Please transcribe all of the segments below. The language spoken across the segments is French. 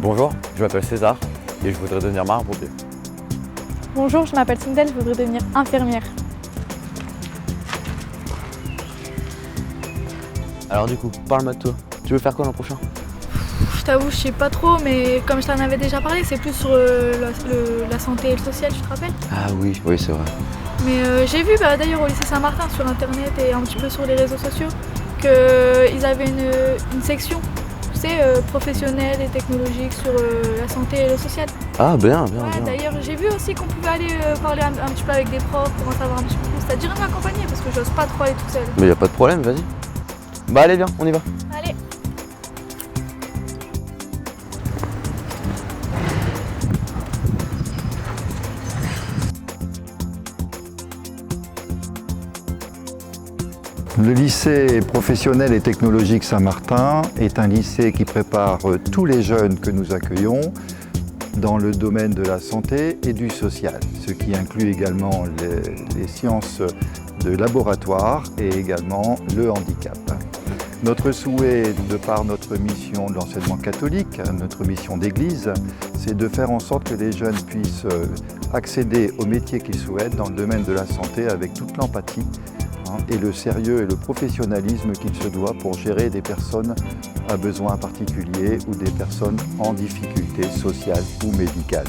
Bonjour, je m'appelle César et je voudrais devenir marin-pompier. Bonjour, je m'appelle Sindel, je voudrais devenir infirmière. Alors du coup, parle-moi de toi. Tu veux faire quoi l'an prochain? Je t'avoue, je sais pas trop, mais comme je t'en avais déjà parlé, c'est plus sur la santé et le social, tu te rappelles? Ah oui, c'est vrai. Mais j'ai vu d'ailleurs au lycée Saint-Martin sur internet et un petit peu sur les réseaux sociaux qu'ils avaient une section, tu sais, professionnelle et technologique sur la santé et le social. Ah bien. D'ailleurs, j'ai vu aussi qu'on pouvait aller parler un petit peu avec des profs pour en savoir un petit peu plus. Ça te dirait de m'accompagner parce que j'ose pas trop aller toute seule. Mais y a pas de problème, vas-y. Bah allez, viens, on y va. Allez. Le lycée professionnel et technologique Saint-Martin est un lycée qui prépare tous les jeunes que nous accueillons dans le domaine de la santé et du social, ce qui inclut également les sciences de laboratoire et également le handicap. Notre souhait, de par notre mission de l'enseignement catholique, notre mission d'église, c'est de faire en sorte que les jeunes puissent accéder au métier qu'ils souhaitent dans le domaine de la santé avec toute l'empathie et le sérieux et le professionnalisme qu'il se doit pour gérer des personnes à besoins particuliers ou des personnes en difficulté sociale ou médicale.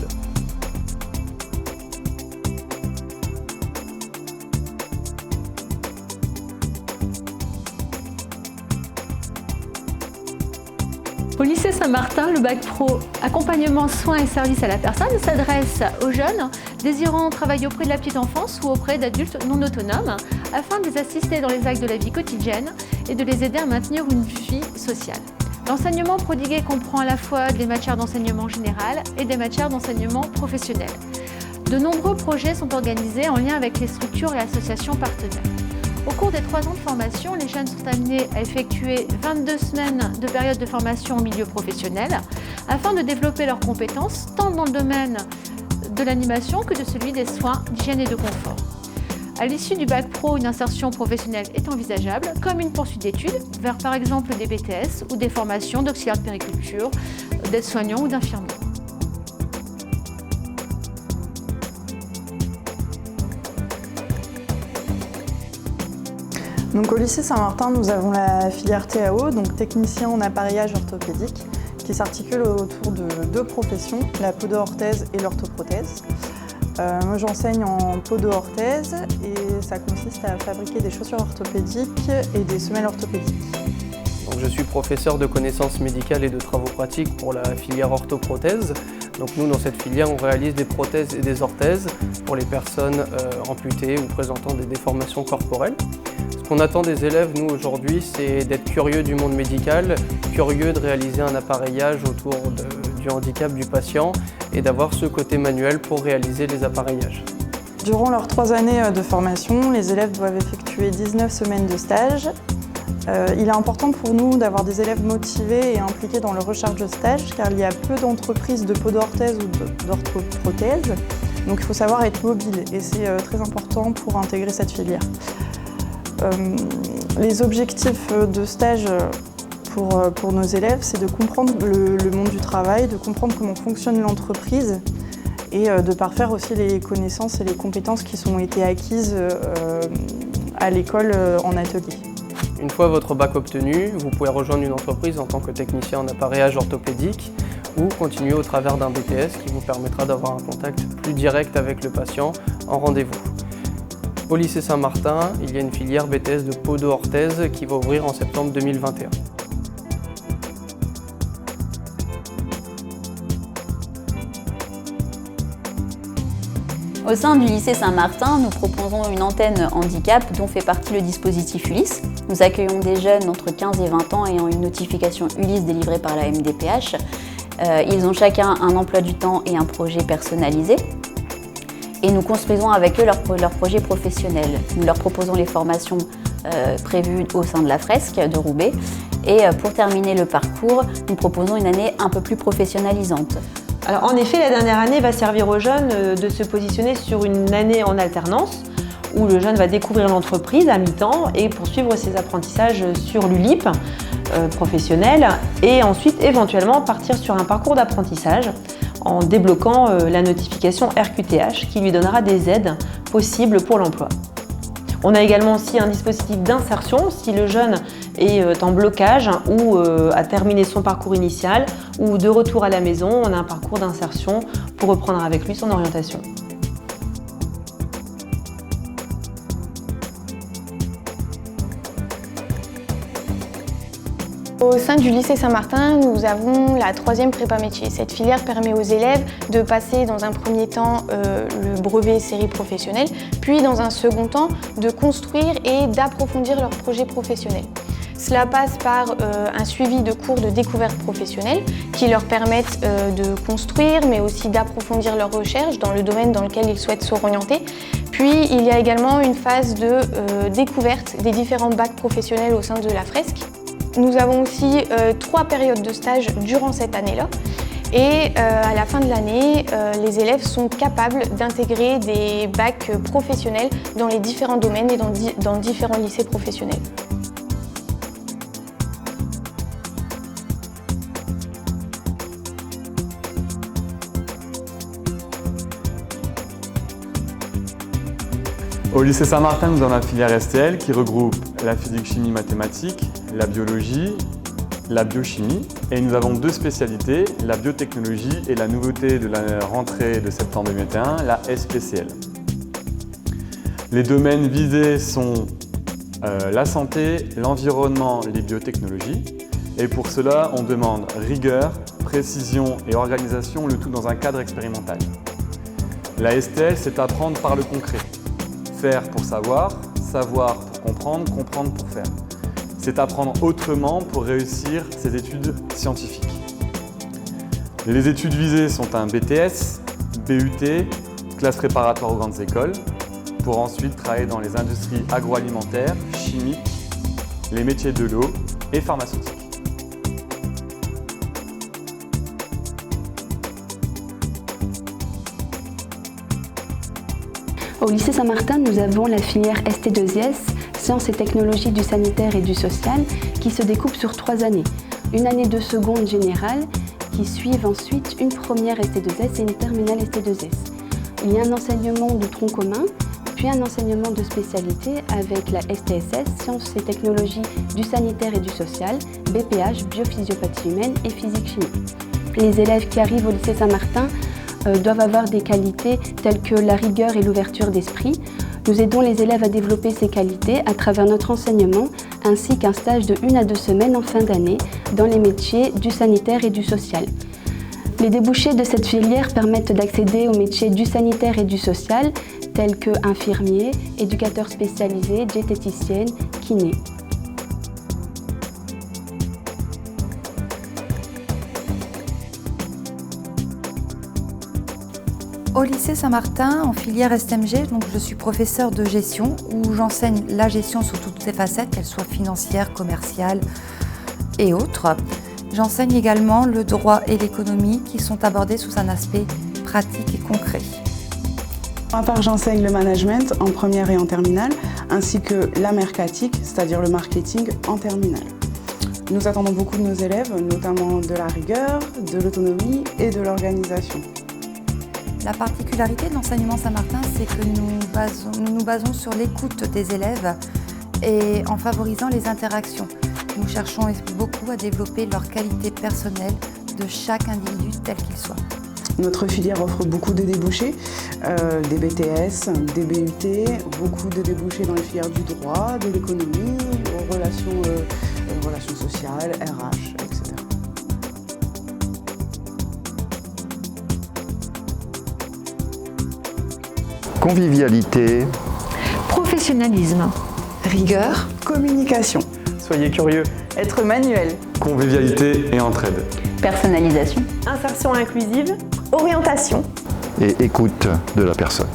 Au lycée Saint-Martin, le bac pro accompagnement, soins et services à la personne s'adresse aux jeunes désirant travailler auprès de la petite enfance ou auprès d'adultes non autonomes afin de les assister dans les actes de la vie quotidienne et de les aider à maintenir une vie sociale. L'enseignement prodigué comprend à la fois des matières d'enseignement général et des matières d'enseignement professionnel. De nombreux projets sont organisés en lien avec les structures et associations partenaires. Au cours des 3 ans de formation, les jeunes sont amenés à effectuer 22 semaines de période de formation au milieu professionnel afin de développer leurs compétences tant dans le domaine de l'animation que de celui des soins, d'hygiène et de confort. À l'issue du bac pro, une insertion professionnelle est envisageable comme une poursuite d'études vers par exemple des BTS ou des formations d'auxiliaire de périculture, d'aide-soignant ou d'infirmier. Donc au lycée Saint-Martin, nous avons la filière TAO, donc technicien en appareillage orthopédique, qui s'articule autour de 2 professions, la podo-orthèse et l'orthoprothèse. Moi j'enseigne en podo-orthèse et ça consiste à fabriquer des chaussures orthopédiques et des semelles orthopédiques. Donc, je suis professeur de connaissances médicales et de travaux pratiques pour la filière orthoprothèse. Donc nous, dans cette filière, on réalise des prothèses et des orthèses pour les personnes amputées ou présentant des déformations corporelles. Ce qu'on attend des élèves, nous, aujourd'hui, c'est d'être curieux du monde médical, curieux de réaliser un appareillage autour du handicap du patient et d'avoir ce côté manuel pour réaliser les appareillages. Durant leurs 3 années de formation, les élèves doivent effectuer 19 semaines de stage. Il est important pour nous d'avoir des élèves motivés et impliqués dans leur recherche de stage car il y a peu d'entreprises de podo-orthèse ou d'orthoprothèse. Donc il faut savoir être mobile et c'est très important pour intégrer cette filière. Les objectifs de stage pour nos élèves, c'est de comprendre le monde du travail, de comprendre comment fonctionne l'entreprise et de parfaire aussi les connaissances et les compétences qui ont été acquises à l'école en atelier. Une fois votre bac obtenu, vous pouvez rejoindre une entreprise en tant que technicien en appareillage orthopédique ou continuer au travers d'un BTS qui vous permettra d'avoir un contact plus direct avec le patient en rendez-vous. Au lycée Saint-Martin, il y a une filière BTS de podo-orthèse qui va ouvrir en septembre 2021. Au sein du lycée Saint-Martin, nous proposons une antenne handicap dont fait partie le dispositif Ulysse. Nous accueillons des jeunes entre 15 et 20 ans ayant une notification Ulysse délivrée par la MDPH. Ils ont chacun un emploi du temps et un projet personnalisé. Et nous construisons avec eux leur projet professionnel. Nous leur proposons les formations prévues au sein de la fresque de Roubaix. Et pour terminer le parcours, nous proposons une année un peu plus professionnalisante. Alors en effet, la dernière année va servir aux jeunes de se positionner sur une année en alternance où le jeune va découvrir l'entreprise à mi-temps et poursuivre ses apprentissages sur l'ULIP. professionnelle et ensuite éventuellement partir sur un parcours d'apprentissage en débloquant la notification RQTH qui lui donnera des aides possibles pour l'emploi. On a également aussi un dispositif d'insertion si le jeune est en blocage ou a terminé son parcours initial ou de retour à la maison, on a un parcours d'insertion pour reprendre avec lui son orientation. Au sein du lycée Saint-Martin, nous avons la 3e prépa métier. Cette filière permet aux élèves de passer dans un premier temps le brevet série professionnelle, puis dans un second temps de construire et d'approfondir leur projet professionnel. Cela passe par un suivi de cours de découverte professionnelle qui leur permettent de construire mais aussi d'approfondir leurs recherches dans le domaine dans lequel ils souhaitent s'orienter. Puis il y a également une phase de découverte des différents bacs professionnels au sein de la fresque. Nous avons aussi 3 périodes de stage durant cette année-là et à la fin de l'année, les élèves sont capables d'intégrer des bacs professionnels dans les différents domaines et dans différents lycées professionnels. Au lycée Saint-Martin, nous avons la filière STL qui regroupe la physique, chimie, mathématiques, la biologie, la biochimie. Et nous avons 2 spécialités, la biotechnologie et la nouveauté de la rentrée de septembre 2021, la SPCL. Les domaines visés sont la santé, l'environnement, les biotechnologies. Et pour cela, on demande rigueur, précision et organisation, le tout dans un cadre expérimental. La STL, c'est apprendre par le concret. Faire pour savoir, savoir pour comprendre, comprendre pour faire. C'est apprendre autrement pour réussir ses études scientifiques. Les études visées sont un BTS, BUT, classe préparatoire aux grandes écoles, pour ensuite travailler dans les industries agroalimentaires, chimiques, les métiers de l'eau et pharmaceutiques. Au lycée Saint-Martin, nous avons la filière ST2S, Sciences et technologies du sanitaire et du social, qui se découpe sur 3 années. Une année de seconde générale, qui suivent ensuite une première ST2S et une terminale ST2S. Il y a un enseignement de tronc commun, puis un enseignement de spécialité avec la STSS, Sciences et technologies du sanitaire et du social, BPH, biophysiopathie humaine et physique-chimie. Les élèves qui arrivent au lycée Saint-Martin doivent avoir des qualités telles que la rigueur et l'ouverture d'esprit. Nous aidons les élèves à développer ces qualités à travers notre enseignement ainsi qu'un stage de 1 à 2 semaines en fin d'année dans les métiers du sanitaire et du social. Les débouchés de cette filière permettent d'accéder aux métiers du sanitaire et du social tels que infirmier, éducateur spécialisé, diététicienne, kiné. Au lycée Saint-Martin, en filière STMG, donc je suis professeure de gestion où j'enseigne la gestion sous toutes ses facettes, qu'elles soient financières, commerciales et autres. J'enseigne également le droit et l'économie qui sont abordés sous un aspect pratique et concret. À part, j'enseigne le management en première et en terminale, ainsi que la mercatique, c'est-à-dire le marketing en terminale. Nous attendons beaucoup de nos élèves, notamment de la rigueur, de l'autonomie et de l'organisation. La particularité de l'enseignement Saint-Martin, c'est que nous nous basons sur l'écoute des élèves et en favorisant les interactions. Nous cherchons beaucoup à développer leurs qualités personnelles de chaque individu tel qu'il soit. Notre filière offre beaucoup de débouchés, des BTS, des BUT, beaucoup de débouchés dans les filières du droit, de l'économie, relations sociales, RH, etc. Convivialité, Professionnalisme. Rigueur, communication, Soyez curieux. être manuel, Convivialité et entraide. Personnalisation. Insertion inclusive, orientation. et écoute de la personne.